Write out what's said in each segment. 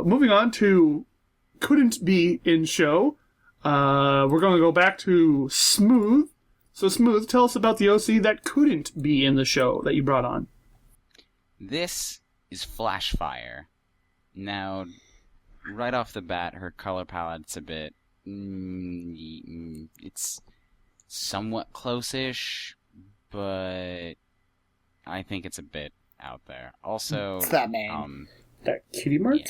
Moving on to couldn't be in show. We're going to go back to Smooth. So, Smooth, tell us about the OC that couldn't be in the show that you brought on. This is Flashfire. Now, right off the bat, her color palette's a bit... it's somewhat close-ish, but I think it's a bit out there. Also... It's that man. That cutie mark?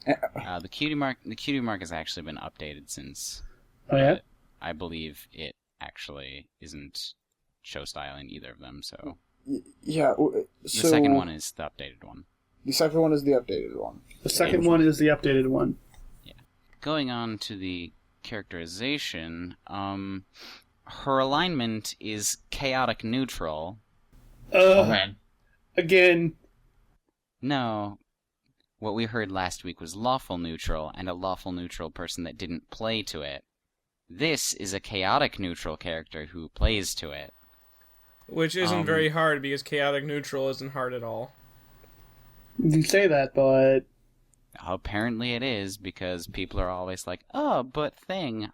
Yeah. The cutie mark has actually been updated since... Oh, yeah? I believe it actually isn't show style in either of them, so... Yeah, The second one is the updated one. The second one is the updated one. The second one is the updated one. Yeah. Going on to the characterization, her alignment is chaotic neutral. Again. No. What we heard last week was lawful neutral, and a lawful neutral person that didn't play to it. This is a chaotic neutral character who plays to it. Which isn't very hard, because chaotic neutral isn't hard at all. You say that, but... Apparently it is, because people are always like, oh, but thing,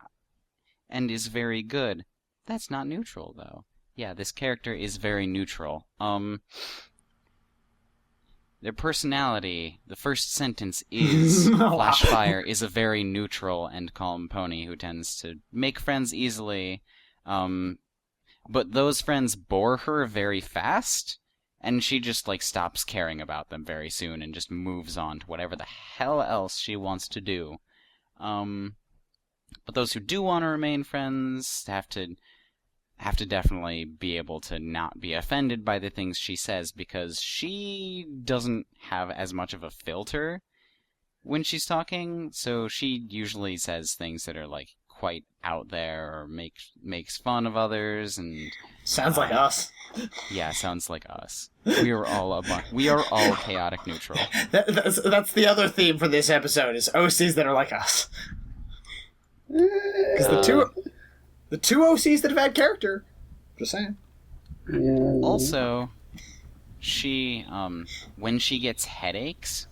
and is very good. That's not neutral, though. Yeah, this character is very neutral. Their personality, the first sentence is, Flashfire is a very neutral and calm pony who tends to make friends easily, but those friends bore her very fast, and she just, stops caring about them very soon and just moves on to whatever the hell else she wants to do. But those who do want to remain friends have to definitely be able to not be offended by the things she says, because she doesn't have as much of a filter when she's talking, so she usually says things that are, quite out there, or makes fun of others, and... Sounds like us. Yeah, sounds like us. We are all chaotic neutral. That's the other theme for this episode, is OCs that are like us. Because the two OCs that have had character. Just saying. Yeah. Also, she, when she gets headaches,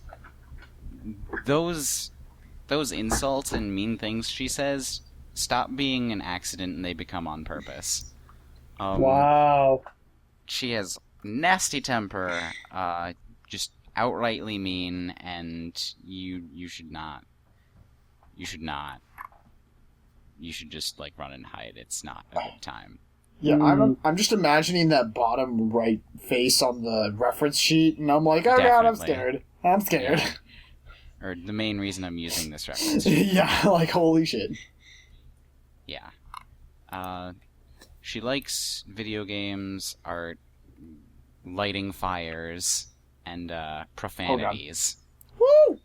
those insults and mean things she says stop being an accident and they become on purpose. Wow. She has nasty temper, just outrightly mean, and you should not. You should not. You should just, run and hide. It's not a good time. Yeah, I'm just imagining that bottom right face on the reference sheet, and I'm like, oh god, I'm scared. I'm scared. Yeah. Or the main reason I'm using this reference. Yeah, holy shit. Yeah. She likes video games, art, lighting fires, and profanities. Woo!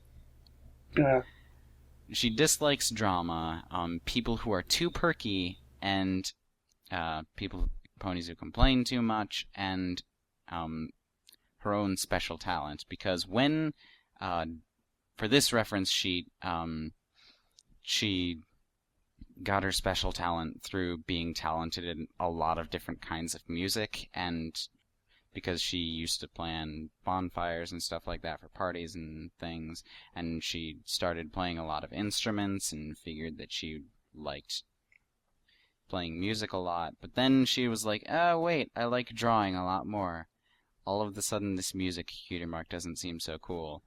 Yeah. She dislikes drama, people who are too perky, and ponies who complain too much, and her own special talent. Because when, for this reference sheet, she got her special talent through being talented in a lot of different kinds of music, and because she used to plan bonfires and stuff like that for parties and things, and she started playing a lot of instruments and figured that she liked playing music a lot. But then she was like, oh wait, I like drawing a lot more. All of a sudden this music cutie mark doesn't seem so cool.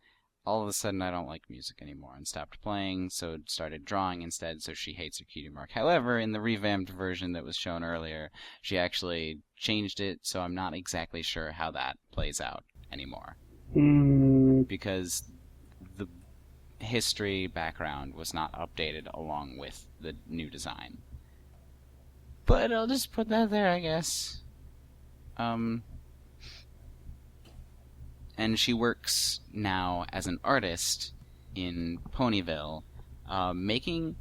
All of a sudden I don't like music anymore, and stopped playing, so started drawing instead, so she hates her cutie mark. However, in the revamped version that was shown earlier, she actually changed it, so I'm not exactly sure how that plays out anymore. Because the history background was not updated along with the new design. But I'll just put that there, I guess. And she works now as an artist in Ponyville, making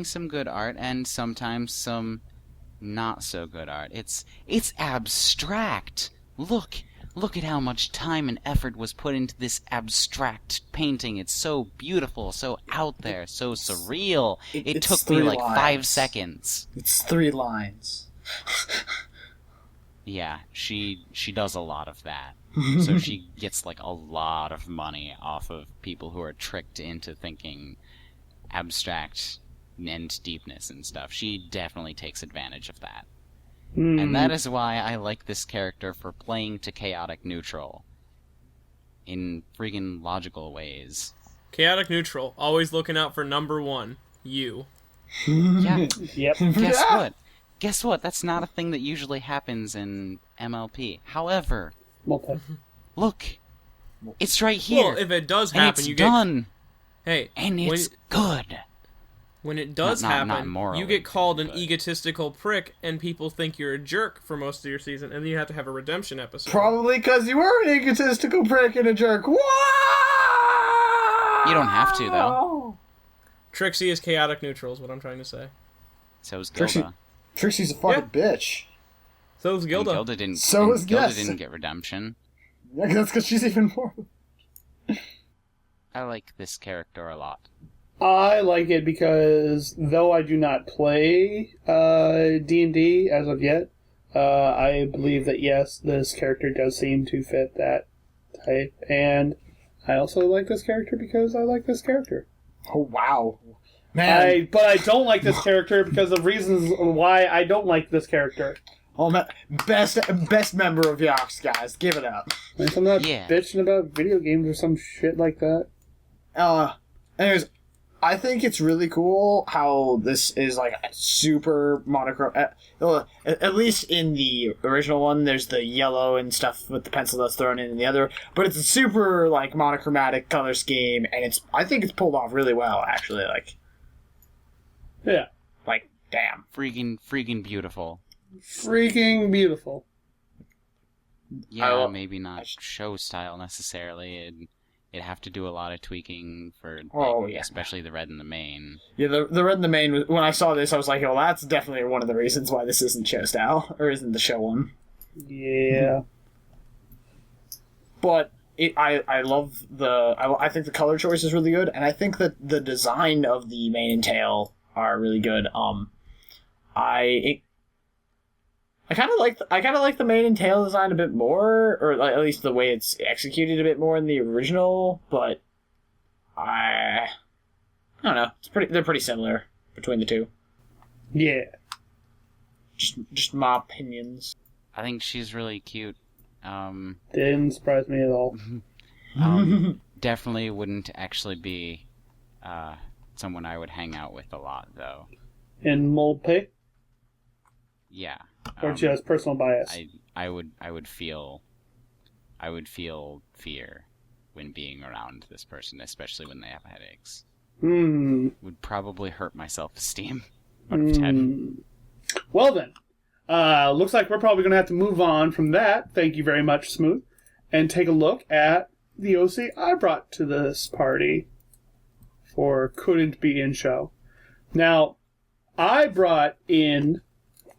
some good art and sometimes some not so good art. It's abstract. Look at how much time and effort was put into this abstract painting. It's so beautiful, so out there, so surreal. It took me 5 seconds. It's 3 lines. Yeah, she does a lot of that. So she gets like a lot of money off of people who are tricked into thinking abstract and deepness and stuff. She definitely takes advantage of that. And that is why I like this character for playing to chaotic neutral in friggin' logical ways. Chaotic neutral, always looking out for number one, you. Yeah. Yep. Guess what? That's not a thing that usually happens in MLP. However, look, it's right here. Well, if it does and happen, it's you done. Hey, And it's good. When it does Not happen, morally, you get called an but- egotistical prick, and people think you're a jerk for most of your season, and then you have to have a redemption episode. Probably because you were an egotistical prick and a jerk. Wow! You don't have to, though. Trixie is chaotic neutral, is what I'm trying to say. So is Trixie- Gilda. Trixie's a fucking bitch. So is And Gilda. Gilda didn't. So and is Gilda Guess. didn't get redemption. Yeah, that's because she's even more. I like this character a lot. I like it because though I do not play D&D as of yet, I believe that yes, this character does seem to fit that type, and I also like this character because I like this character. Oh, wow. Man. But I don't like this character because of reasons why I don't like this character. Oh, man. Best member of Yox, guys. Give it up. Like, I'm not Yeah. bitching about video games or some shit like that. Anyways, I think it's really cool how this is like super monochrome. At least in the original one, there's the yellow and stuff with the pencil that's thrown in the other. But it's a super like monochromatic color scheme, and I think it's pulled off really well. Actually, Yeah. damn. Freaking beautiful. Freaking beautiful. Yeah, maybe not show style necessarily. It'd have to do a lot of tweaking for, especially the red in the main. Yeah, the red in the main. When I saw this, I was like, "Oh, that's definitely one of the reasons why this isn't show style or isn't the show one." Yeah. But I love I think the color choice is really good, and I think that the design of the mane and tail are really good. I kind of like the mane and tail design a bit more, or at least the way it's executed a bit more in the original. But I don't know. They're pretty similar between the two. Yeah. Just my opinions. I think she's really cute. Didn't surprise me at all. Definitely wouldn't actually be someone I would hang out with a lot, though. In mold pay? Yeah. Or just personal bias? I would feel fear when being around this person, especially when they have headaches. Would probably hurt my self-esteem. Out of 10. Well then, looks like we're probably going to have to move on from that. Thank you very much, Smooth. And take a look at the OC I brought to this party for Couldn't Be In Show. Now, I brought in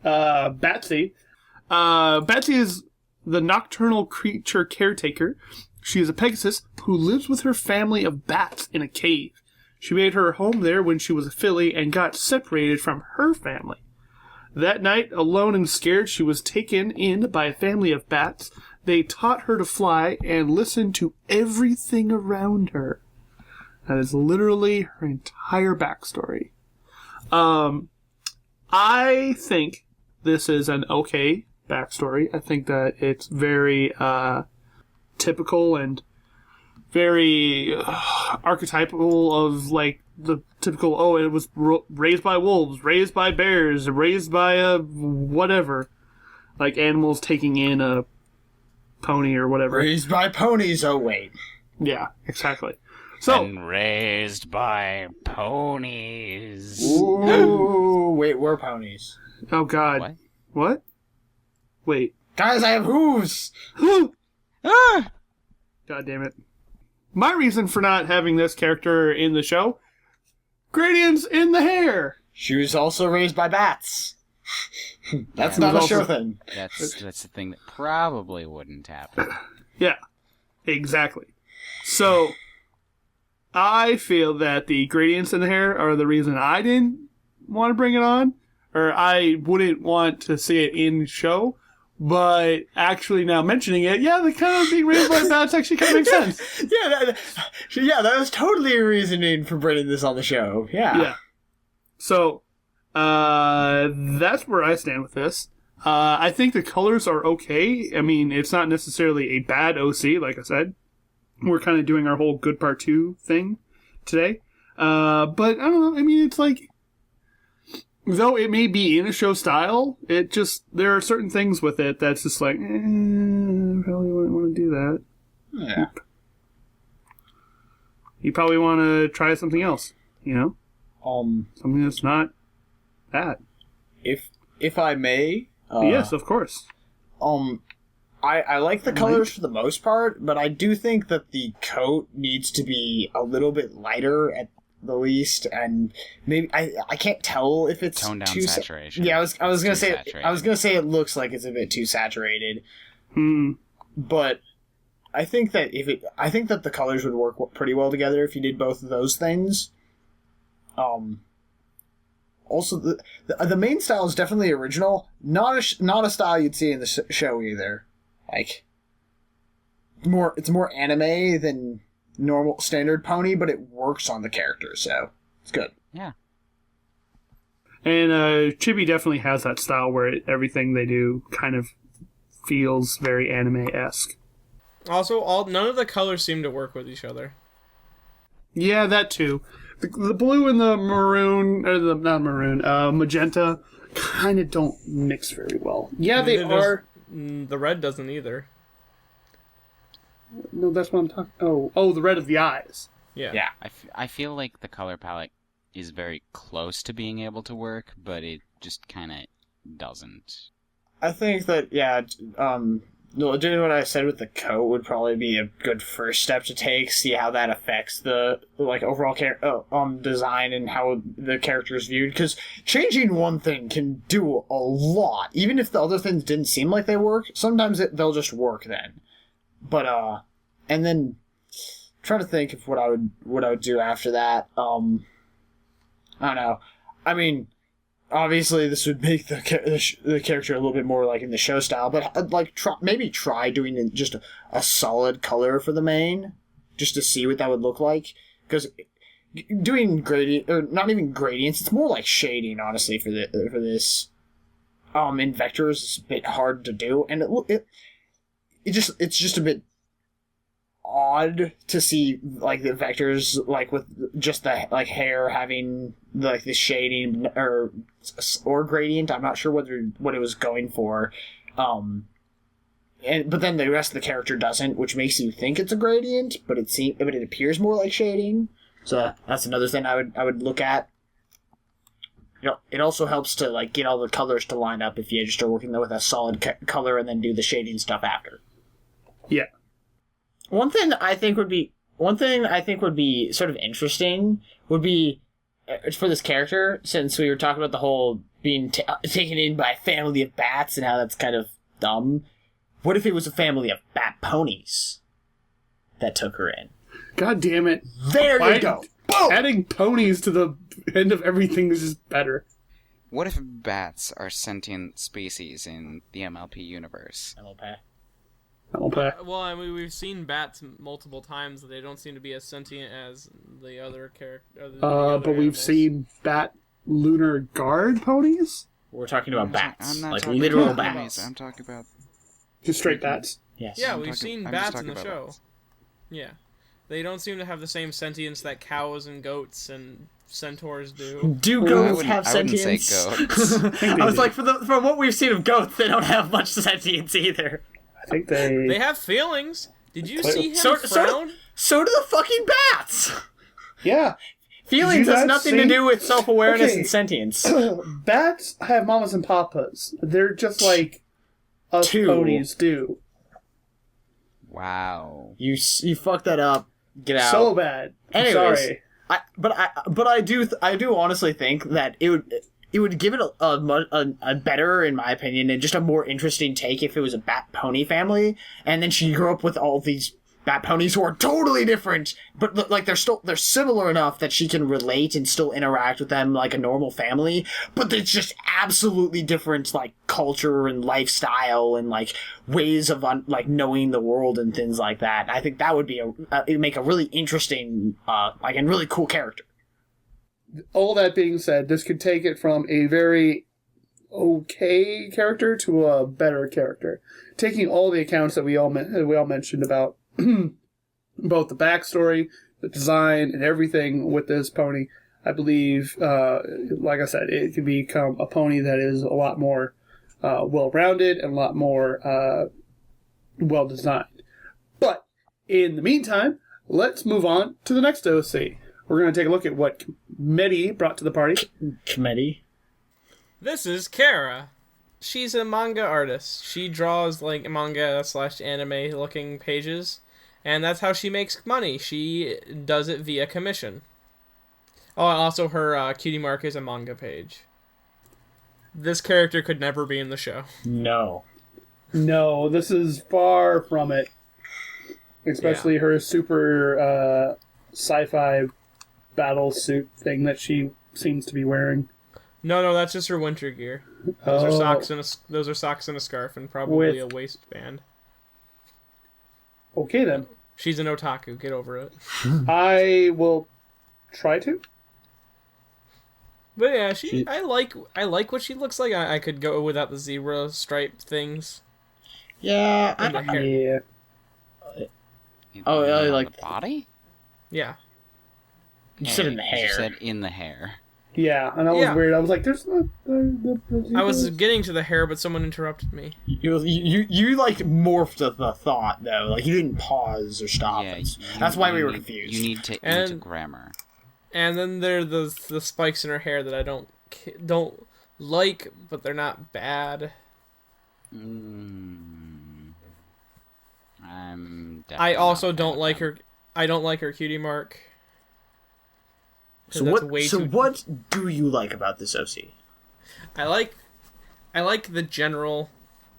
Batsy. Batsy is the nocturnal creature caretaker. She is a Pegasus who lives with her family of bats in a cave. She made her home there when she was a filly and got separated from her family. That night, alone and scared, she was taken in by a family of bats. They taught her to fly and listen to everything around her. That is literally her entire backstory. I think this is an okay backstory. I think that it's very typical and very archetypal of like the typical, it was raised by wolves, raised by bears, raised by whatever. Like animals taking in a pony or whatever. Raised by ponies, oh wait. Yeah, exactly. So, And raised by ponies. Ooh, wait, we're ponies. oh god. What? Wait. Guys, I have hooves! Ah! God damn it. My reason for not having this character in the show, gradients in the hair. She was also raised by bats. That's Yeah, not a also- show thing. That's the thing that probably wouldn't happen. Yeah, exactly. So, I feel that the gradients in the hair are the reason I didn't want to bring it on, or I wouldn't want to see it in show, But actually now mentioning it, yeah, the kind of being raised by bats actually kind of makes sense. That was totally a reasoning for bringing this on the show. Yeah. So, that's where I stand with this. I think the colors are okay. I mean, it's not necessarily a bad OC, like I said. We're kind of doing our whole good part 2 thing today. But I don't know. I mean, it's like, though it may be in a show style, it just, there are certain things with it that's just like, I probably wouldn't want to do that. Yeah. You probably want to try something else, you know? Something that's not that. If I may... yes, of course. I like the colors for the most part, but I do think that the coat needs to be a little bit lighter at the least, and maybe I can't tell if it's tone down too saturation. I was gonna say saturated. I was gonna say it looks like it's a bit too saturated. But I think that the colors would work pretty well together if you did both of those things. Also, the main style is definitely original. Not a style you'd see in the show either. Like, it's more anime than normal standard pony, but it works on the character, so it's good. Yeah. And Chibi definitely has that style where everything they do kind of feels very anime-esque. Also, none of the colors seem to work with each other. Yeah, that too. The blue and the maroon, or not maroon, magenta, kind of don't mix very well. Yeah, they are. The red doesn't either. No, that's what I'm talking. Oh, the red of the eyes. Yeah. I feel like the color palette is very close to being able to work, but it just kind of doesn't. I think that, doing what I said with the coat would probably be a good first step to take. See how that affects the overall design and how the character is viewed. Because changing one thing can do a lot, even if the other things didn't seem like they worked. Sometimes they'll just work then. But and then trying to think of what I would do after that. I don't know. I mean, obviously, this would make the character a little bit more like in the show style, but try doing just a solid color for the main, just to see what that would look like. Because doing gradient, or not even gradients, it's more like shading, honestly, for this. In vectors, it's a bit hard to do, and it's just a bit odd to see like the vectors with just the hair having the shading or gradient. I'm not sure what it was going for, but then the rest of the character doesn't, which makes you think it's a gradient, but it appears more like shading. So that's another thing I would look at. It also helps to get all the colors to line up if you just are working with a solid color and then do the shading stuff after. Yeah. One thing I think would be sort of interesting would be for this character, since we were talking about the whole being taken in by a family of bats and how that's kind of dumb. What if it was a family of bat ponies that took her in? God damn it! There you go. Boom! Adding ponies to the end of everything is just better. What if bats are sentient species in the MLP universe? Well, I mean, we've seen bats multiple times. They don't seem to be as sentient as the other character. But we've seen bat lunar guard ponies. We're talking about bats, I'm not like talking literal about bats. ponies, I'm talking about Just straight bats. Yes. Yeah, I'm we've talking- seen I'm just bats in talking the about show. bats. Yeah, they don't seem to have the same sentience that cows and goats and centaurs do. Do goats have I wouldn't say sentience? goats. I was like, from what we've seen of goats, they don't have much sentience either. I think they... They have feelings. Did you Wait, see him so- frown? So do the fucking bats! Yeah. Feelings Did you has not nothing see- to do with self-awareness Okay. and sentience. Bats have mamas and papas. They're just like us Two. ponies do. Wow. You fucked that up. Get out. So bad. I'm Anyways, sorry. I do honestly think that it would give it a better, in my opinion, and just a more interesting take if it was a bat pony family, and then she grew up with all these bat ponies who are totally different, but like they're similar enough that she can relate and still interact with them like a normal family. But it's just absolutely different, like culture and lifestyle and like ways of like knowing the world and things like that. I think that would be it'd make a really interesting, like and really cool character. All that being said, this could take it from a very okay character to a better character, taking all the accounts that we all mentioned about both the backstory, the design, and everything with this pony. I believe, like I said, it can become a pony that is a lot more well-rounded and a lot more well-designed. But in the meantime, let's move on to the next OC. We're going to take a look at what Medi brought to the party. Medi? This is Kara. She's a manga artist. She draws like manga / anime looking pages, and that's how she makes money. She does it via commission. Oh, and also her Cutie Mark is a manga page. This character could never be in the show. No, this is far from it. Especially her super sci-fi battle suit thing that she seems to be wearing. No, that's just her winter gear. Those are socks and a scarf and probably a waistband. Okay then. She's an otaku. Get over it. I will try to. But yeah, I like what she looks like. I could go without the zebra stripe things. Yeah, and the hair. Yeah. Oh, I like the body. Yeah. You said in the hair. You said in the hair. Yeah, and that was weird. I was like, "There's not." I was getting to the hair, but someone interrupted me. You like morphed the thought though. Like you didn't pause or stop. Yeah, that's why we were confused. You need to into grammar. And then there are the spikes in her hair that I don't like, but they're not bad. I also don't like her. I don't like her cutie mark. So what do you like about this OC? I like the general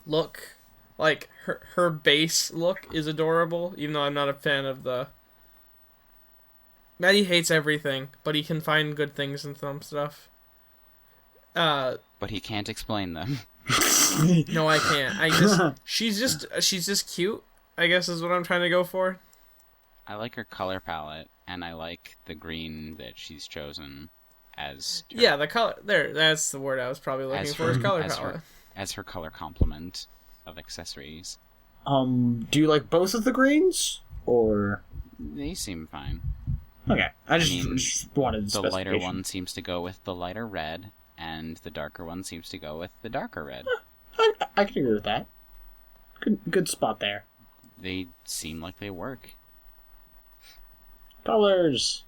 look. Like her base look is adorable, even though I'm not a fan of the. Maddie hates everything, but he can find good things in some stuff. But he can't explain them. No, I can't. She's just cute, I guess is what I'm trying to go for. I like her color palette, and I like the green that she's chosen as... Yeah, the color... That's the word I was probably looking for, is color palette. As her color complement of accessories. Do you like both of the greens? Or... They seem fine. Okay, I just wanted the lighter one seems to go with the lighter red, and the darker one seems to go with the darker red. I can agree with that. Good spot there. They seem like they work. Colors!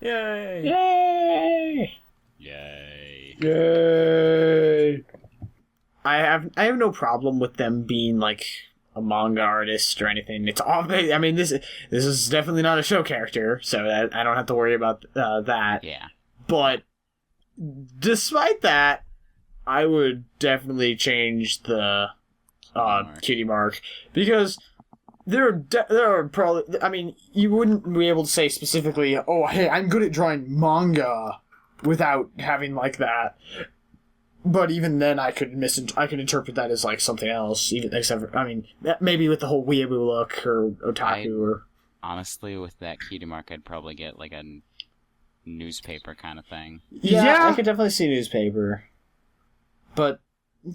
Yay! Yay! Yay! Yay! I have no problem with them being like a manga artist or anything. It's all. I mean, this is definitely not a show character, so I don't have to worry about that. Yeah. But despite that, I would definitely change the cutie mark because there are probably. I mean, you wouldn't be able to say specifically, "Oh, hey, I'm good at drawing manga," without having like that. But even then, I could interpret that as like something else. Even except, maybe with the whole weeaboo look or otaku. Honestly, with that cutie mark, I'd probably get like a newspaper kind of thing. Yeah, I could definitely see newspaper. But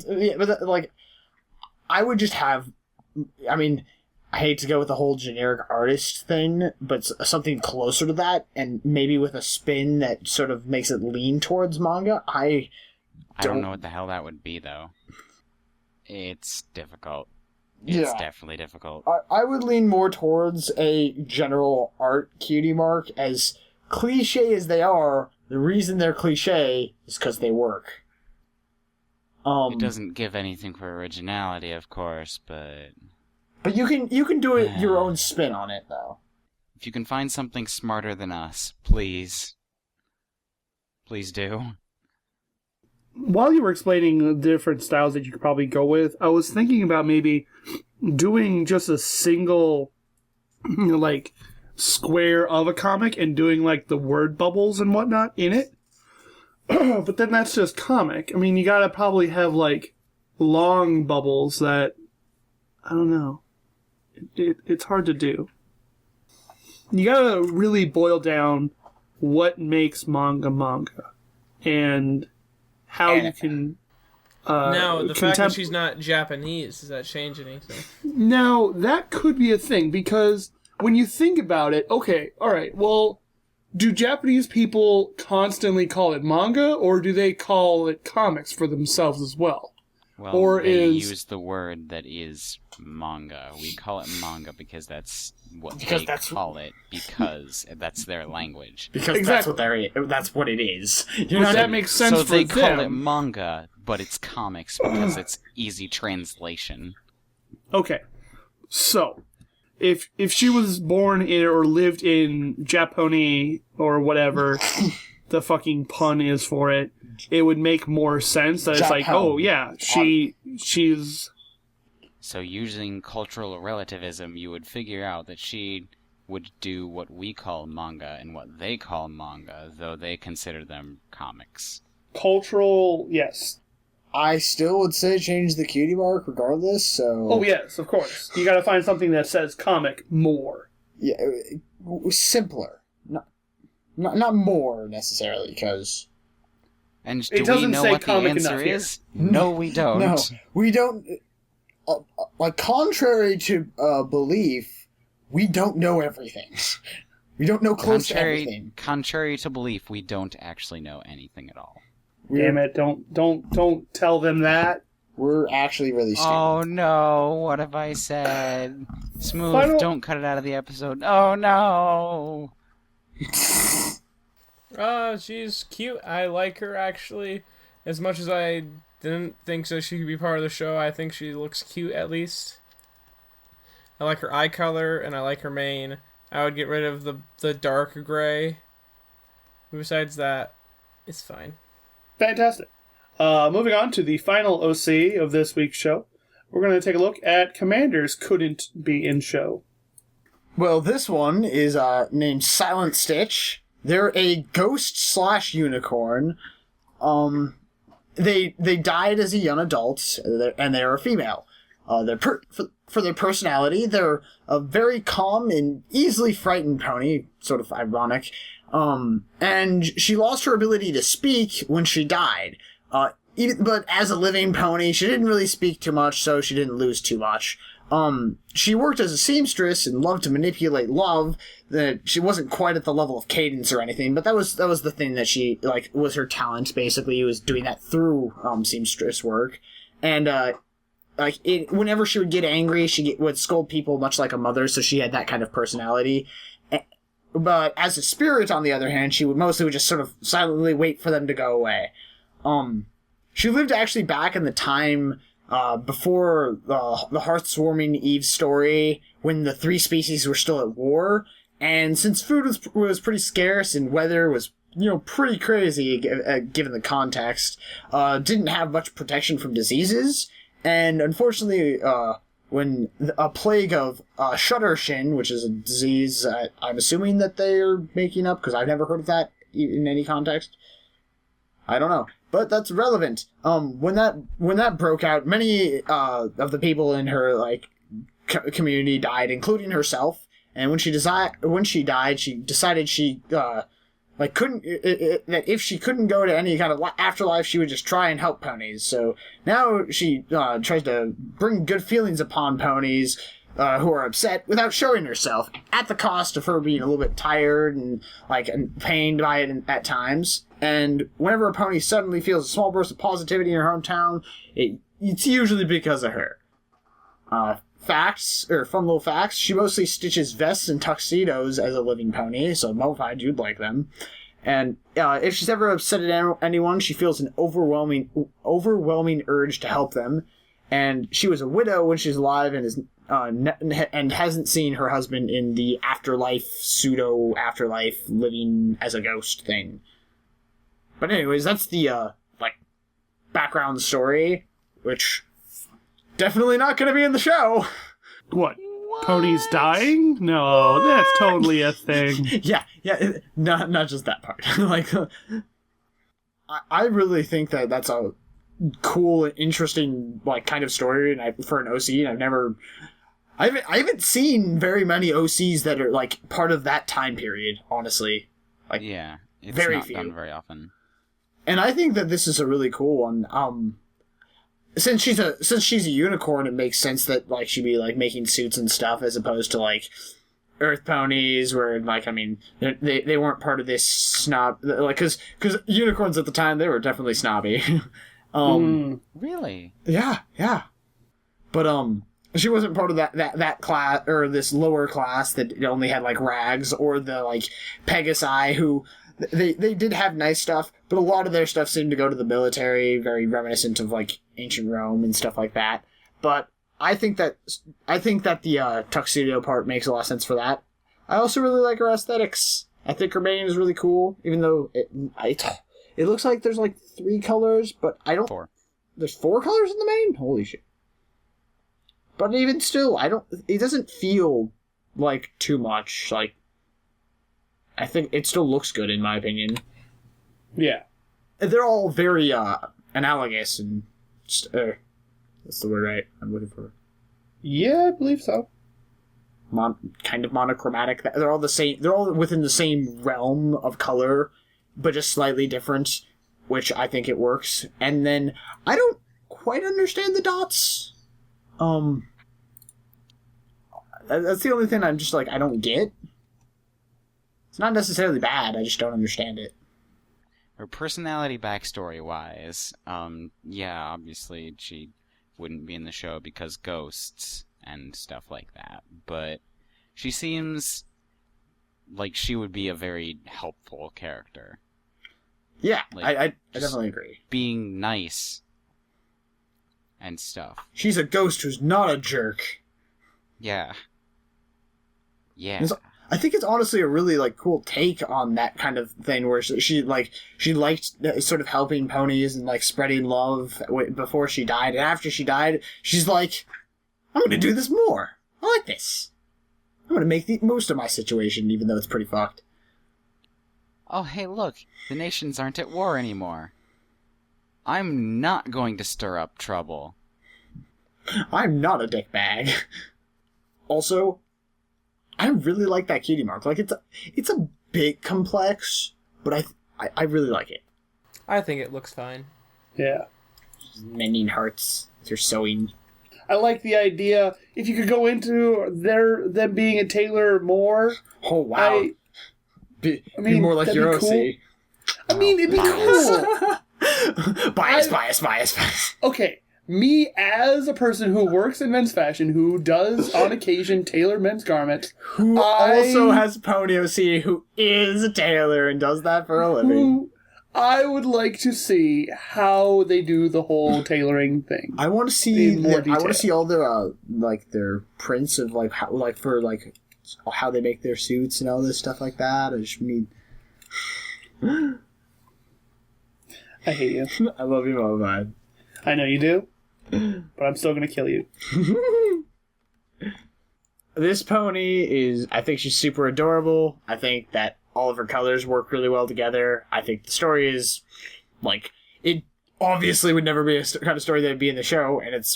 like, I would just have. I mean, I hate to go with the whole generic artist thing, but something closer to that, and maybe with a spin that sort of makes it lean towards manga. I don't know what the hell that would be, though. It's difficult. Yeah. It's definitely difficult. I would lean more towards a general art cutie mark. As cliche as they are, the reason they're cliche is because they work. It doesn't give anything for originality, of course, but you can do it your own spin on it, though. If you can find something smarter than us, please do. While you were explaining the different styles that you could probably go with, I was thinking about maybe doing just a single like square of a comic and doing like the word bubbles and whatnot in it. But then that's just comic. I mean, you gotta probably have like long bubbles that, I don't know. It's hard to do. You gotta really boil down what makes manga and how you can. Now, the fact that she's not Japanese, does that change anything? Now, that could be a thing, because when you think about it, okay, alright, well, do Japanese people constantly call it manga, or do they call it comics for themselves as well? Well, or they use the word that is manga. We call it manga because that's what they call it, because that's their language. Because exactly. that's what it is. That makes sense so for they them. call it manga, but it's comics because it's easy translation. Okay, so if she was born in or lived in Japoni or whatever the fucking pun is for it, it would make more sense that it's like, oh yeah, she's. So using cultural relativism, you would figure out that she would do what we call manga and what they call manga, though they consider them comics. Cultural, yes. I still would say change the cutie mark regardless, so... Oh, yes, of course. You gotta find something that says comic more. Yeah, simpler. Not more, necessarily, because... And do we know what the answer is? No, we don't. No, we don't... like, contrary to belief, we don't know everything. We don't know close to everything. Contrary to belief, we don't actually know anything at all. Damn it, don't tell them that. We're actually really stupid. Oh no, what have I said? Smooth, don't cut it out of the episode. Oh no! She's cute. I like her, actually. As much as I didn't think so she could be part of the show, I think she looks cute, at least. I like her eye color, and I like her mane. I would get rid of the dark gray. Besides that, it's fine. Fantastic. Moving on to the final OC of this week's show, we're going to take a look at Commanders Couldn't Be in Show. Well, this one is named Silent Stitch. They're a ghost/unicorn. They died as a young adult, and they're a female. For their personality, they're a very calm and easily frightened pony, sort of ironic. And she lost her ability to speak when she died. But as a living pony, she didn't really speak too much, so she didn't lose too much. She worked as a seamstress and loved to manipulate love. That she wasn't quite at the level of cadence or anything, but that was the thing that she, like, was her talent, basically, was doing that through, seamstress work. And, whenever she would get angry, she would scold people much like a mother, so she had that kind of personality. But as a spirit, on the other hand, she would mostly just sort of silently wait for them to go away. She lived actually back in the time before the Hearth-Swarming Eve story, when the three species were still at war, and since food was pretty scarce and weather was, pretty crazy given the context, didn't have much protection from diseases, and unfortunately, when a plague of Shuttershin, which is a disease I'm assuming that they're making up, because I've never heard of that in any context. I don't know, but that's relevant. When that broke out, many of the people in her community died, including herself. And when she died, she decided she couldn't that if she couldn't go to any kind of afterlife, she would just try and help ponies. So now she tries to bring good feelings upon ponies who are upset without showing herself, at the cost of her being a little bit tired and pained by it at times. And whenever a pony suddenly feels a small burst of positivity in her hometown, it's usually because of her. Fun little facts, she mostly stitches vests and tuxedos as a living pony, so Mofied, you'd like them. And if she's ever upset at anyone, she feels an overwhelming urge to help them. And she was a widow when she's alive and is and hasn't seen her husband in the pseudo afterlife, living as a ghost thing. But anyways, that's the background story, which definitely not going to be in the show. What? ponies dying? No, that's totally a thing. Yeah, not just that part. Like, I really think that that's a cool, interesting, like, kind of story, and for an OC, and I haven't seen very many OCs that are like part of that time period. Honestly, like, yeah, it's very not few. done very often. And I think that this is a really cool one. Since she's a unicorn, it makes sense that like she'd be like making suits and stuff as opposed to like Earth ponies, where like, I mean, they weren't part of this snob, like, because unicorns at the time, they were definitely snobby. Really? Yeah. But she wasn't part of that class, or this lower class that only had like rags, or the like Pegasi, who they did have nice stuff, but a lot of their stuff seemed to go to the military, very reminiscent of like ancient Rome and stuff like that. But I think that the tuxedo part makes a lot of sense for that. I also really like her aesthetics. I think her mane is really cool, even though it looks like there's like 3 colors, but I don't. 4. There's 4 colors in the mane? Holy shit. But even still, it doesn't feel like too much. Like, I think it still looks good, in my opinion. Yeah. They're all very analogous and that's the word, right? I'm looking for. Yeah, I believe so. Kind of monochromatic. They're all the same. They're all within the same realm of color, but just slightly different, which I think it works. And then I don't quite understand the dots. That's the only thing I'm just like, I don't get. It's not necessarily bad. I just don't understand it. Her personality backstory wise, yeah, obviously she wouldn't be in the show because ghosts and stuff like that, but she seems like she would be a very helpful character. Yeah, Like, I definitely agree. Being nice and stuff. She's a ghost who's not a jerk. Yeah. Yeah. I think it's honestly a really like cool take on that kind of thing, where she liked sort of helping ponies and like spreading love before she died, and after she died, she's like, I'm going to do this more. I like this. I'm going to make the most of my situation, even though it's pretty fucked. Oh, hey, look, the nations aren't at war anymore. I'm not going to stir up trouble. I'm not a dickbag. Also, I really like that cutie mark. Like, it's a bit complex, but I really like it. I think it looks fine. Yeah. Mending hearts. You're sewing. I like the idea. If you could go into them being a tailor more. Oh, wow. Be more like that'd your be OC. cool. I mean, it'd be cool. Bias. Okay, me as a person who works in men's fashion, who does on occasion tailor men's garments, Who also has Pony OC, who is a tailor and does that for a living. I would like to see how they do the whole tailoring thing. I want to see In more I want detail. to see all their their prints of how they make their suits and all this stuff like that. I just need. I hate you. I love you, Mobile. I know you do, but I'm still gonna kill you. This pony is. I think she's super adorable. I think that all of her colors work really well together. I think the story is like it. Obviously, would never be a kind of story that would be in the show, and it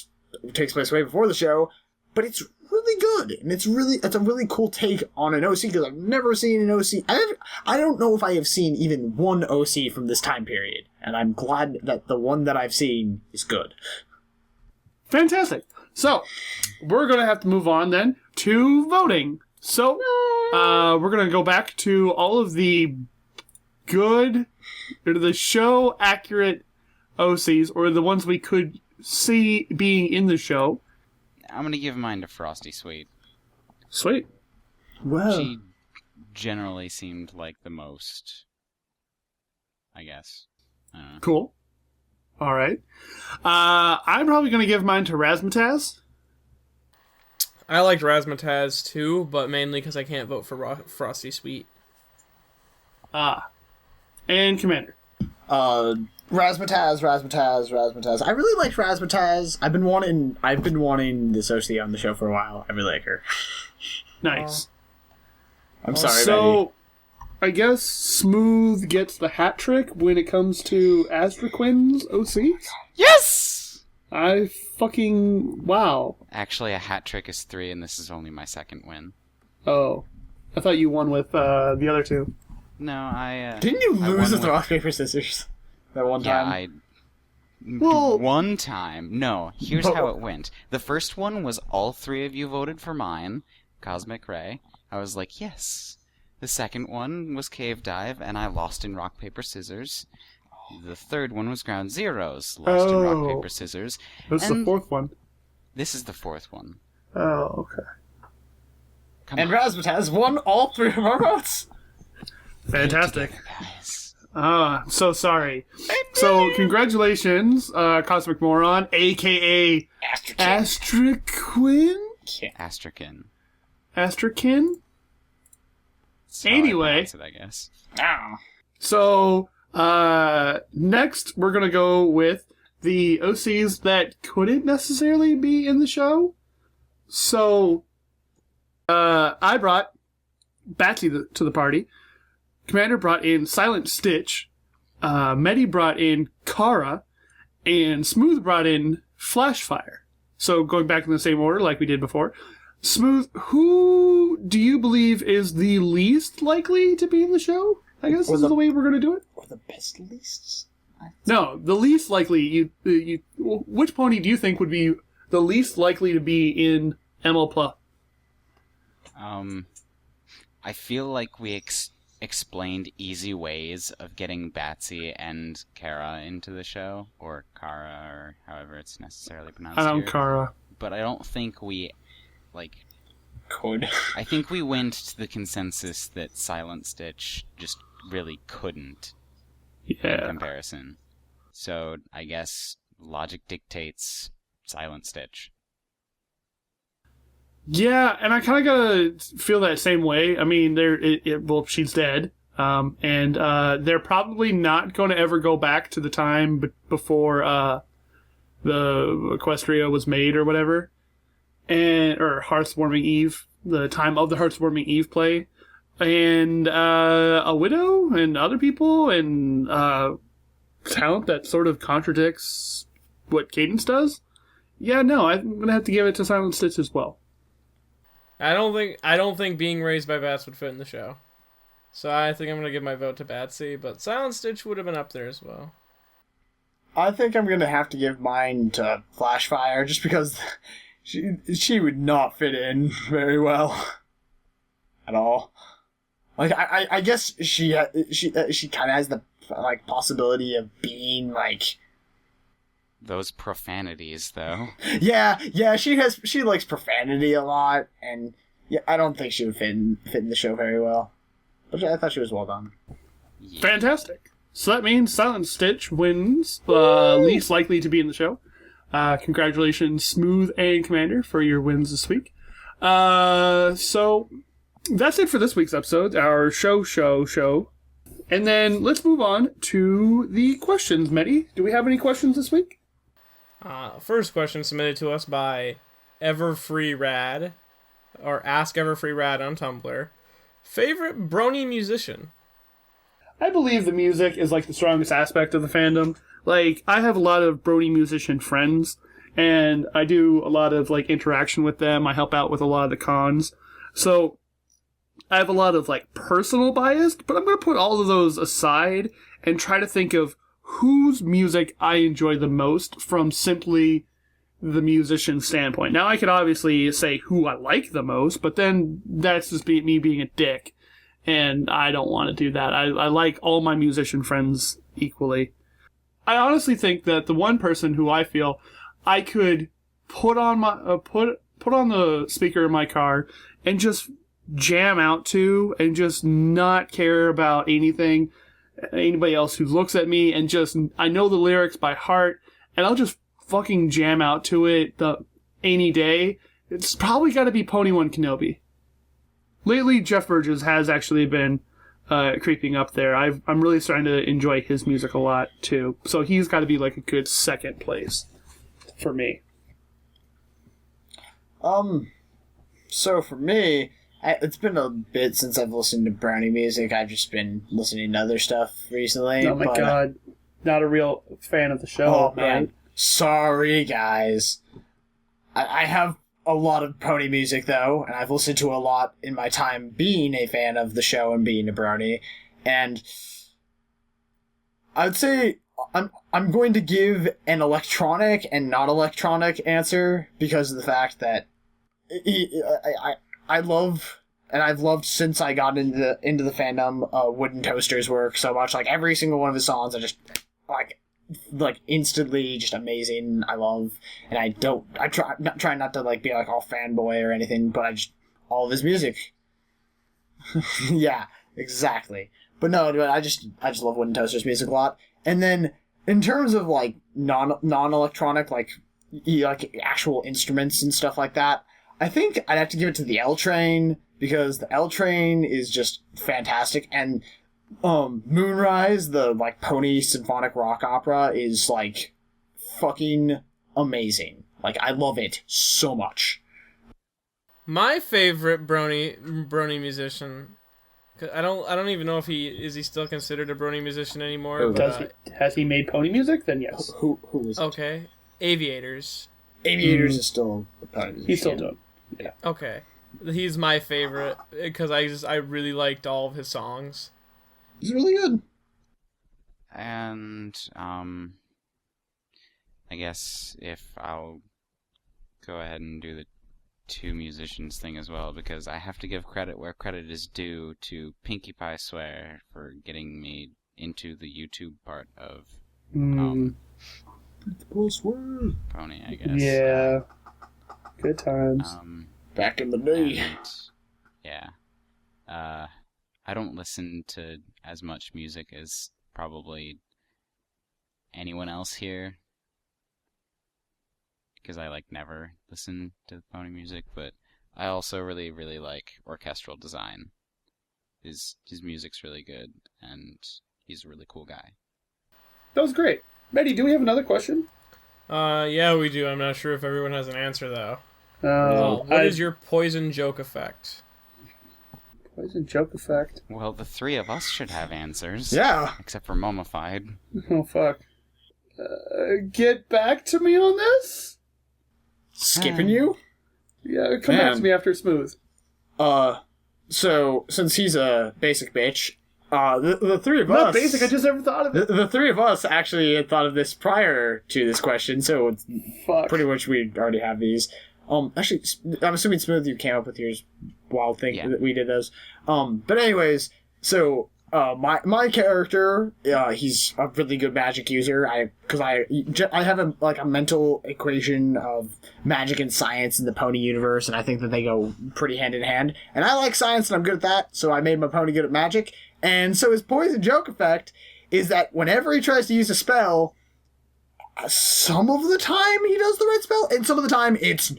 takes place way before the show. But it's really good, and it's a really cool take on an OC, because I've never seen an OC. I don't know if I have seen even one OC from this time period, and I'm glad that the one that I've seen is good. Fantastic. So, we're going to have to move on then to voting. So, we're going to go back to all of the good, or the show accurate OCs, or the ones we could see being in the show. I'm gonna give mine to Frosty Sweet. Sweet. Well, She generally seemed like the most, I guess. I don't know. Cool. All right. I'm probably going to give mine to Razzmatazz. I liked Razzmatazz too, but mainly because I can't vote for Frosty Sweet. And Commander. Razzmatazz. I really liked Razzmatazz. I've been wanting this OC on the show for a while. I really like her. Nice. I'm sorry, So, Betty. I guess Smooth gets the hat trick when it comes to Astraquin's OCs? Yes! I fucking... Wow. Actually, a hat trick is 3, and this is only my second win. Oh. I thought you won with the other two. No, I... Didn't you I lose won with with- rock, paper, scissors? That one Yeah, time? Well- one time. No, here's But- how it went. The first one was all 3 of you voted for mine, Cosmic Ray. I was like, yes. The second one was Cave Dive, and I lost in rock, paper, scissors. The third one was Ground Zeroes, lost in rock, Oh. paper, scissors. This is the And- fourth one. This is the 4th one. Oh, okay. Come And on. Razzmatazz won all 3 of our votes. Fantastic. Guys. I'm so sorry. So, congratulations, Cosmic Moron, a.k.a. Astraquin? Astrakin. Astrakin? That's how I Anyway. pronounce it, I guess. So, next we're gonna go with the OCs that couldn't necessarily be in the show. So, I brought Batsy to the party. Commander brought in Silent Stitch. Medi brought in Kara. And Smooth brought in Flashfire. So, going back in the same order like we did before. Smooth, who do you believe is the least likely to be in the show? I guess Or this is the way we're going to do it. Or the best leasts? No, the least likely. Which pony do you think would be the least likely to be in ML+? I feel like we explained easy ways of getting Batsy and Kara into the show, or Kara, or however it's necessarily pronounced here. Kara. But I don't think we, Could. I think we went to the consensus that Silent Stitch just really couldn't in Yeah. comparison. So I guess logic dictates Silent Stitch. Yeah, and I kind of gotta feel that same way. I mean, well, she's dead, and they're probably not going to ever go back to the time before the Equestria was made or whatever, or Hearthwarming Eve, the time of the Hearthwarming Eve play, and a widow and other people and talent that sort of contradicts what Cadence does. Yeah, no, I'm gonna have to give it to Silent Stitch as well. I don't think being raised by bats would fit in the show. So I think I'm gonna give my vote to Batsy, but Silent Stitch would have been up there as well. I think I'm going to have to give mine to Flashfire, just because she would not fit in very well. At all. Like, I guess she kind of has the, possibility of being, Those profanities, though. Yeah, she likes profanity a lot, and yeah, I don't think she would fit in the show very well. But I thought she was well done. Yeah. Fantastic. So that means Silent Stitch wins, least likely to be in the show. Congratulations, Smooth and Commander, for your wins this week. So that's it for this week's episode, our show. And then let's move on to the questions. Medi, do we have any questions this week? First question submitted to us by Everfreerad, or Ask Everfreerad on Tumblr. Favorite brony musician? I believe the music is the strongest aspect of the fandom. I have a lot of Brony musician friends, and I do a lot of interaction with them. I help out with a lot of the cons. So I have a lot of personal bias, but I'm going to put all of those aside and try to think of whose music I enjoy the most from simply the musician standpoint. Now I could obviously say who I like the most, but then that's just me being a dick. And I don't want to do that. I like all my musician friends equally. I honestly think that the one person who I feel I could put on put on the speaker in my car and just jam out to and just not care about anybody else who looks at me, and just I know the lyrics by heart and I'll just fucking jam out to it any day. It's probably got to be Pony One Kenobi. Lately, Jeff Bridges has actually been creeping up there. I'm really starting to enjoy his music a lot too. So he's got to be like a good second place for me. So for me, it's been a bit since I've listened to Brownie music. I've just been listening to other stuff recently. Oh my god, not a real fan of the show. Oh man, right? Sorry guys. I have a lot of pony music though, and I've listened to a lot in my time being a fan of the show and being a brownie. And I'd say I'm going to give an electronic and not electronic answer because of the fact that I love, and I've loved since I got into the fandom, Wooden Toaster's work so much. Like every single one of his songs, I just like instantly just amazing. I love, and I try not to like be like all fanboy or anything, but all of his music. Yeah, exactly. But no, I just love Wooden Toaster's music a lot. And then in terms of like non-electronic, like actual instruments and stuff like that, I think I'd have to give it to the L Train, because the L Train is just fantastic. And Moonrise, the like pony symphonic rock opera, is like fucking amazing. Like I love it so much. My favorite brony musician. I don't even know if he still considered a brony musician anymore. Has he made pony music? Then yes. Who is it? Okay, Aviators. Aviators is still a pony musician. He's still doing. Yeah. Okay, he's my favorite because I really liked all of his songs. He's really good. And I guess if I'll go ahead and do the two musicians thing as well, because I have to give credit where credit is due to Pinkie Pie Swear for getting me into the YouTube part of Pony, I guess. Yeah. Good times. Back in the day. Yeah. I don't listen to as much music as probably anyone else here, because I like never listen to pony music, but I also really, really like orchestral design. His music's really good, and he's a really cool guy. That was great. Betty, do we have another question? Yeah, we do. I'm not sure if everyone has an answer though. What is your poison joke effect? Poison joke effect. Well, the three of us should have answers. Yeah. Except for Mummified. Oh fuck. Get back to me on this? Skipping you? Yeah, come back to me after Smooth. So, since he's a basic bitch, the three of us... Not basic, I just never thought of it. The three of us actually had thought of this prior to this question, so it's pretty much we already have these. Actually, I'm assuming Smooth, you came up with yours while that we did those. But anyways, so... my character, he's a really good magic user. I have a mental equation of magic and science in the pony universe, and I think that they go pretty hand in hand. And I like science, and I'm good at that, so I made my pony good at magic. And so his poison joke effect is that whenever he tries to use a spell, some of the time he does the right spell, and some of the time it's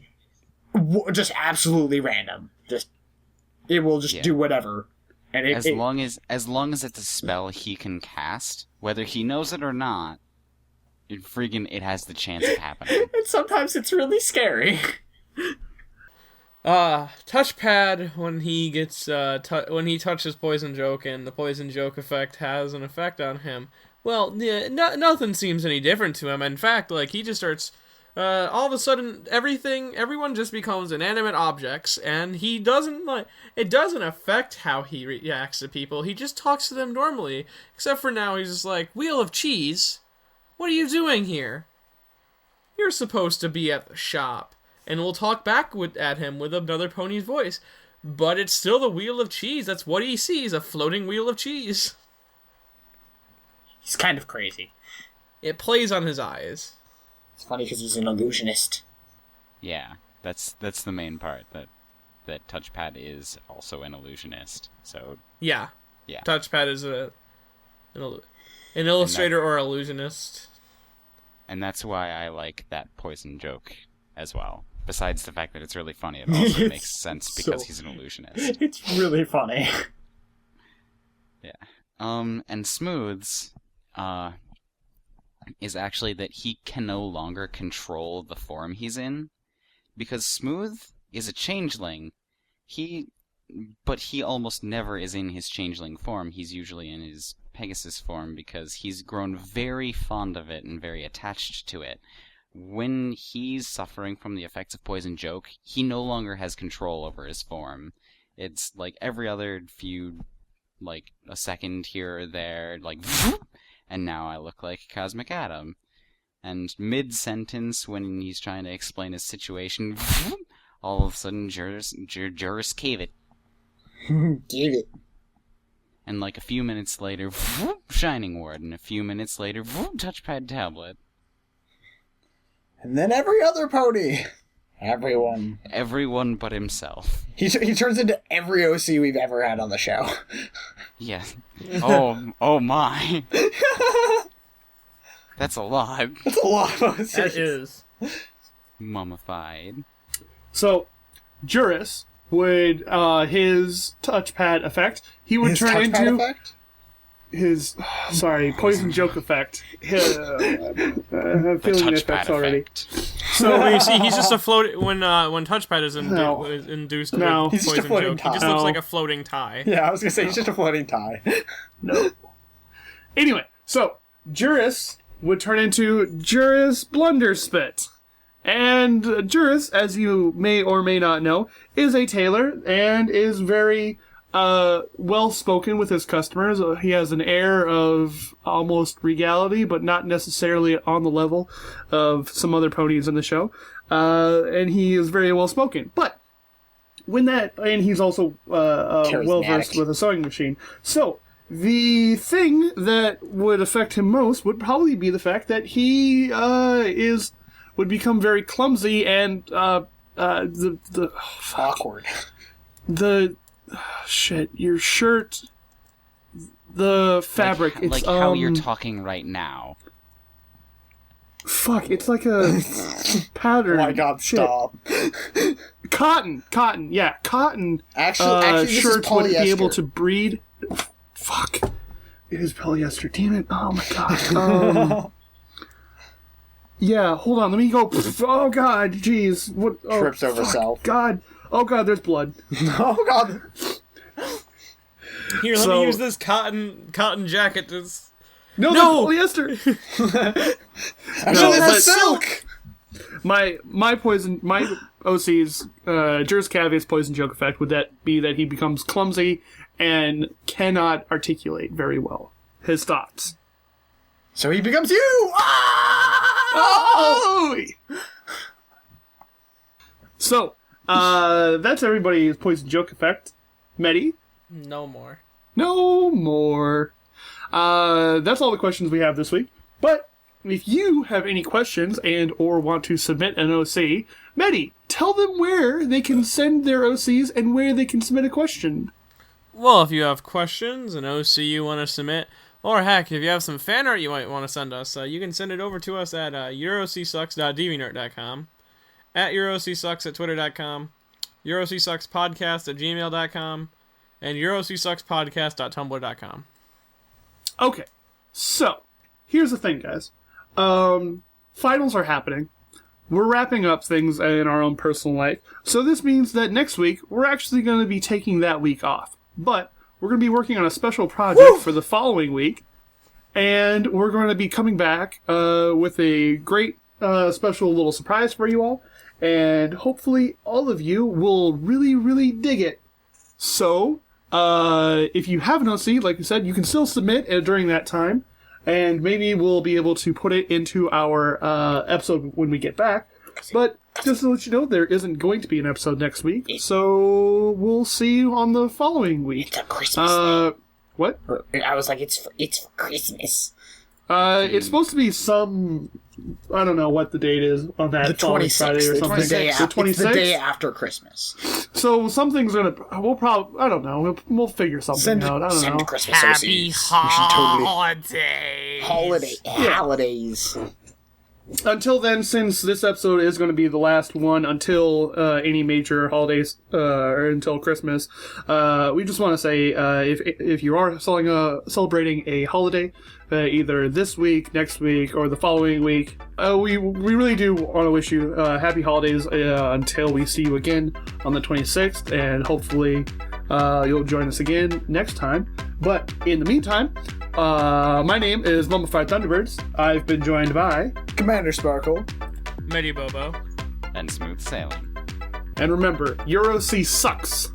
just absolutely random. It will just do whatever. And as long as it's a spell he can cast, whether he knows it or not, it has the chance of happening. And sometimes it's really scary. Touchpad, when he gets when he touches poison joke and the poison joke effect has an effect on him. Well, yeah, nothing seems any different to him. In fact, like he just starts. All of a sudden, everyone just becomes inanimate objects, and he doesn't it doesn't affect how he reacts to people. He just talks to them normally, except for now he's just like, Wheel of Cheese, what are you doing here? You're supposed to be at the shop, and we'll talk back at him with another pony's voice, but it's still the Wheel of Cheese. That's what he sees, a floating wheel of cheese. He's kind of crazy. It plays on his eyes. It's funny because he's an illusionist. Yeah, that's the main part, that Touchpad is also an illusionist. So yeah. Touchpad is an illustrator or illusionist. And that's why I like that poison joke as well. Besides the fact that it's really funny, it also makes sense because he's an illusionist. It's really funny. Yeah. And Smooth's, is actually that he can no longer control the form he's in, because Smooth is a changeling. But he almost never is in his changeling form. He's usually in his Pegasus form because he's grown very fond of it and very attached to it. When he's suffering from the effects of Poison Joke, he no longer has control over his form. It's like every other few, like a second here or there, like, and now I look like Cosmic Atom. And mid-sentence, when he's trying to explain his situation, all of a sudden, Juris cave it. Give it. And like a few minutes later, Shining Ward, and a few minutes later, Touchpad Tablet. And then every other pony. Everyone. Everyone but himself. He turns into every OC we've ever had on the show. Yeah. Oh my. That's a lot. That's a lot of OCs. That is. Mummified. So, Juris would, his touchpad effect, he would turn into... Effect? His, Poison Joke effect. I'm feeling the effects already. So you see, he's just a float when touchpad is induced with He's just a Poison floating Joke. He just tie. looks like a floating tie. Yeah, I was gonna say, he's just a floating tie. No. Anyway, so, Juris would turn into Juris Blunderspit. And Juris, as you may or may not know, is a tailor and is very well-spoken with his customers. He has an air of almost regality, but not necessarily on the level of some other ponies in the show. And he is very well-spoken. But and he's also well-versed with a sewing machine. So, the thing that would affect him most would probably be the fact that he would become very clumsy and Awkward. Your shirt, the fabric, like how you're talking right now. It's like a pattern. Oh my god, shit. stop. Cotton, yeah, cotton. Actually, this shirts is would polyester. be able to breed. Fuck, it is polyester. Damn it! Oh my god. Yeah, hold on. Let me go. Oh god, jeez. What? Oh, Trips over self. God. Oh god, there's blood. Oh god. Here, let me use this cotton jacket to... No, that's polyester. Actually, but it's silk. My OC's Juris Cavia's Poison Joke effect would be that he becomes clumsy and cannot articulate very well his thoughts. So he becomes you. Oh! So, that's everybody's Poison Joke effect. Medi? No more. No more. That's all the questions we have this week. But if you have any questions and or want to submit an OC, Medi, tell them where they can send their OCs and where they can submit a question. Well, if you have questions, an OC you want to submit, or heck, if you have some fan art you might want to send us, you can send it over to us at eurocsucks.deviantart.com, at eurocsucks at twitter.com, eurocsuckspodcast@gmail.com, and eurocsuckspodcast.tumblr.com. Okay, so here's the thing, guys. Finals are happening. We're wrapping up things in our own personal life, so this means that next week we're actually going to be taking that week off. But we're going to be working on a special project for the following week, and we're going to be coming back with a great special little surprise for you all, and hopefully all of you will really, really dig it. So, if you have an OC, like I said, you can still submit during that time, and maybe we'll be able to put it into our episode when we get back. But just to let you know, there isn't going to be an episode next week, so we'll see you on the following week. It's a Christmas. What? I was like, it's for Christmas. It's supposed to be some... I don't know what the date is on that. The 26th. Friday or something. The 26th. It's the day 26th? after Christmas. So something's gonna... We'll probably... I don't know. We'll figure something out. I don't know. Christmas Happy OCs. holidays. Holidays. until then, since this episode is going to be the last one until any major holidays or until Christmas, we just want to say if you are celebrating a holiday, either this week, next week, or the following week, we really do want to wish you happy holidays until we see you again on the 26th, and hopefully you'll join us again next time. But in the meantime, my name is Mummified Thunderbirds. I've been joined by Commander Sparkle, Medi Bobo, And smooth sailing. and remember, Euroc sucks.